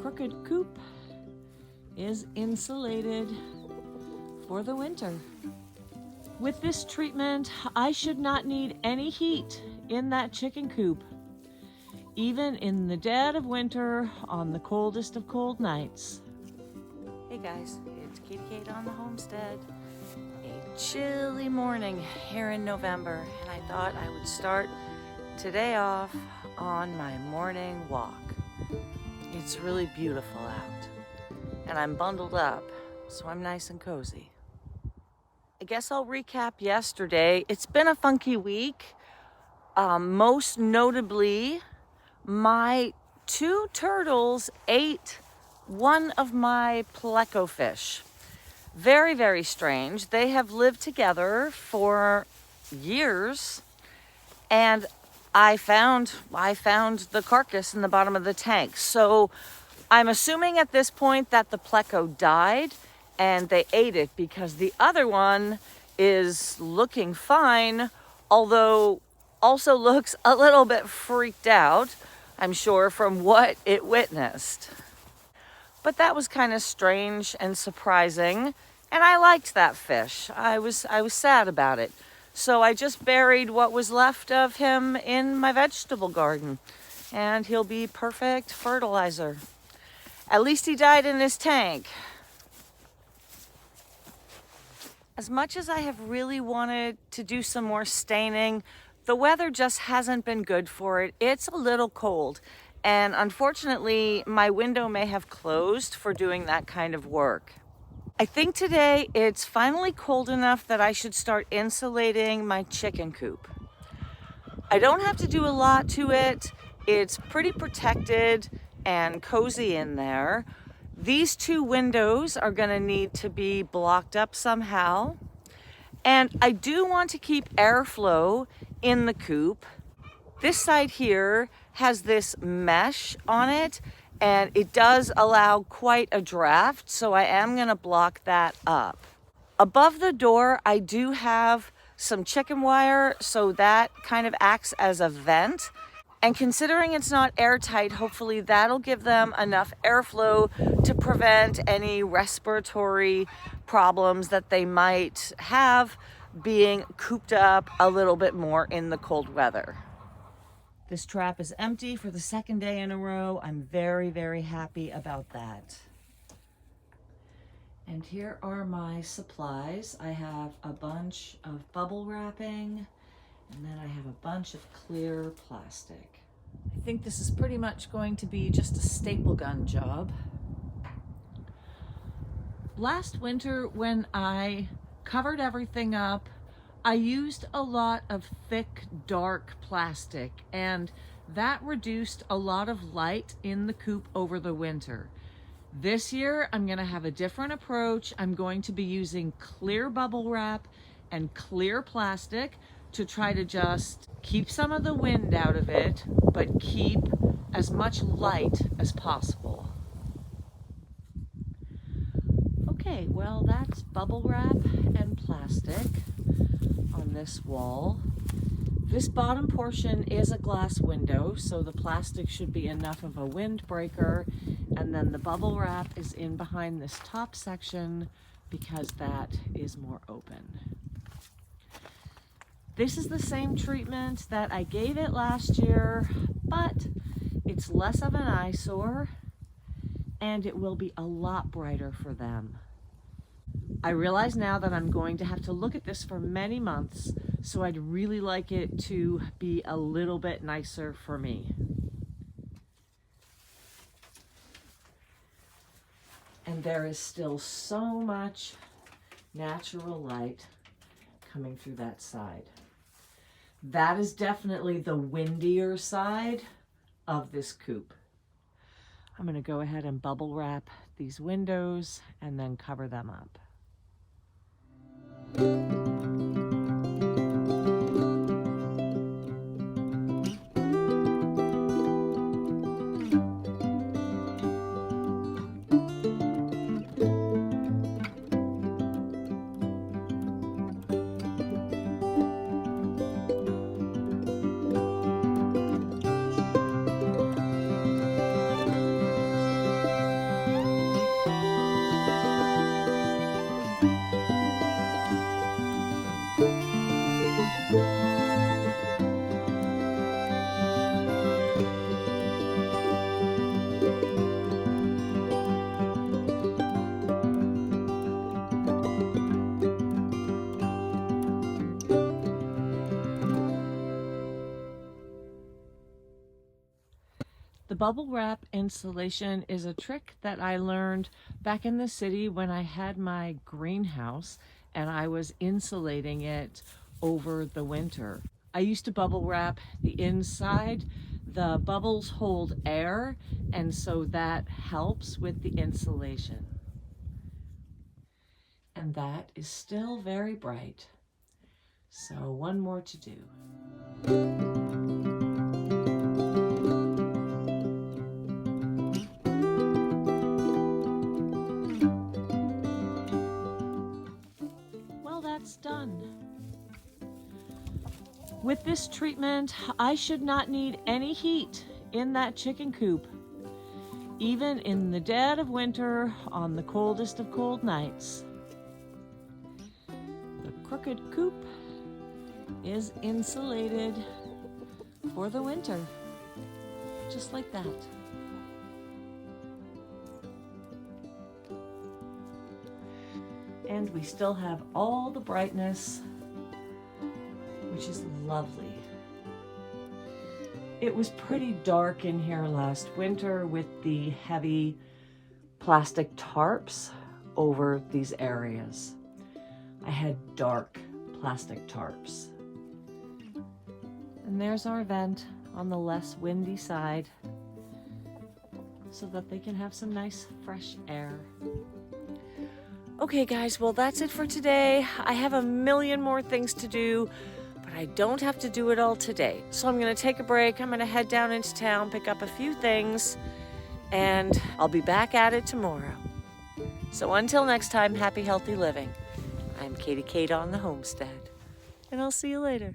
crooked coop is insulated for the winter. With this treatment, I should not need any heat in that chicken coop, even in the dead of winter on the coldest of cold nights. Hey guys, it's Katie Kate on the Homestead. A chilly morning here in November, and I thought I would start today off on my morning walk. It's really beautiful out, and I'm bundled up, so I'm nice and cozy. I guess I'll recap yesterday. It's been a funky week. Most notably, my two turtles ate one of my pleco fish. Very, very strange. They have lived together for years, and I found the carcass in the bottom of the tank. So I'm assuming at this point that the pleco died and they ate it, because the other one is looking fine, although also looks a little bit freaked out, I'm sure, from what it witnessed. But that was kind of strange and surprising, and I liked that fish. I was sad about it. So I just buried what was left of him in my vegetable garden, and he'll be perfect fertilizer. At least he died in his tank. As much as I have really wanted to do some more staining, the weather just hasn't been good for it. It's a little cold, and unfortunately, my window may have closed for doing that kind of work. I think today it's finally cold enough that I should start insulating my chicken coop. I don't have to do a lot to it. It's pretty protected and cozy in there. These two windows are going to need to be blocked up somehow. And I do want to keep airflow in the coop. This side here has this mesh on it, and it does allow quite a draft, so I am going to block that up. Above the door, I do have some chicken wire, so that kind of acts as a vent. And considering it's not airtight, hopefully that'll give them enough airflow to prevent any respiratory problems that they might have being cooped up a little bit more in the cold weather. This trap is empty for the second day in a row. I'm very, very happy about that. And here are my supplies. I have a bunch of bubble wrapping, and then I have a bunch of clear plastic. I think this is pretty much going to be just a staple gun job. Last winter, when I covered everything up, I used a lot of thick, dark plastic, and that reduced a lot of light in the coop over the winter. This year, I'm going to have a different approach. I'm going to be using clear bubble wrap and clear plastic to try to just keep some of the wind out of it, but keep as much light as possible. Okay, well, that's bubble wrap and plastic on this wall. This bottom portion is a glass window, so the plastic should be enough of a windbreaker, and then the bubble wrap is in behind this top section because that is more open. This is the same treatment that I gave it last year, but it's less of an eyesore, and it will be a lot brighter for them. I realize now that I'm going to have to look at this for many months, so I'd really like it to be a little bit nicer for me. And there is still so much natural light coming through that side. That is definitely the windier side of this coop. I'm going to go ahead and bubble wrap these windows and then cover them up. The bubble wrap insulation is a trick that I learned back in the city when I had my greenhouse and I was insulating it over the winter. I used to bubble wrap the inside. The bubbles hold air, and so that helps with the insulation. And that is still very bright. So one more to do. Well, that's done. With this treatment, I should not need any heat in that chicken coop, even in the dead of winter on the coldest of cold nights. The crooked coop is insulated for the winter, just like that. And we still have all the brightness, which is lovely. It was pretty dark in here last winter with the heavy plastic tarps over these areas. I had dark plastic tarps. And there's our vent on the less windy side so that they can have some nice fresh air. Okay guys, well that's it for today. I have a million more things to do, but I don't have to do it all today. So I'm gonna take a break. I'm gonna head down into town, pick up a few things, and I'll be back at it tomorrow. So until next time, happy, healthy living. I'm Katie Kate on the Homestead, and I'll see you later.